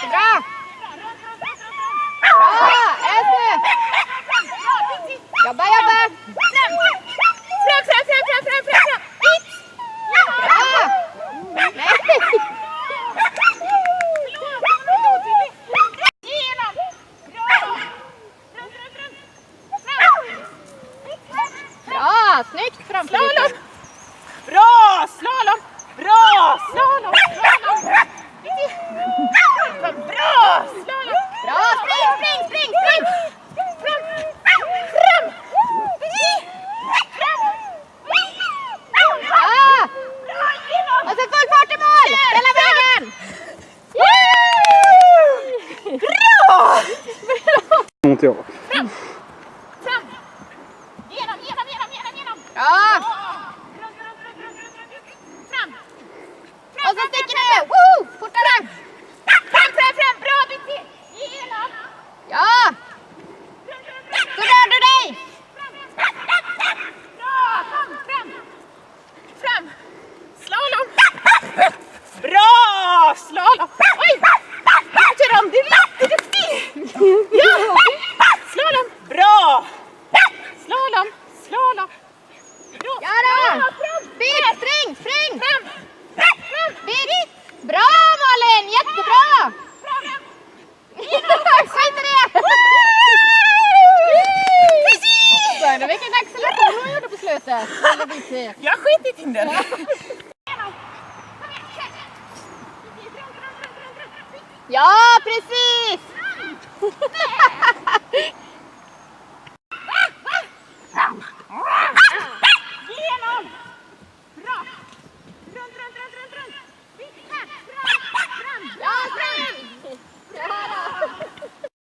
Jättebra! Bra! Esme! Jobba, jobba! Fram! Hit! Bra! Nej! Igenom! Bra! Bra! Snyggt framför Slalom! lite. Bra! Slalom! Bra! Slalom! Bra! Slalom! Bra! Spring! Bra! Och så full fart i mål! Hela vägen! Bra! Inte jag. Fram! Genom! Bra! Fram! Och så sticker du! Woo! Fortare! Fram! Bra, Bitti! Genom! Ja! Så rör du dig! Bra! Fram! Slalom! Bra! Slalom! Oj! Jätterom, du är jätteduktig! Ja! Slalom! Bra! Slalom! Bra! Ja då! Spring! Fram! Birgit! Bra Malin! Jättebra! Skit i det! Precis! Vilken acceleration hon gjorde på slutet. Jag har skitit in den. Ja, precis!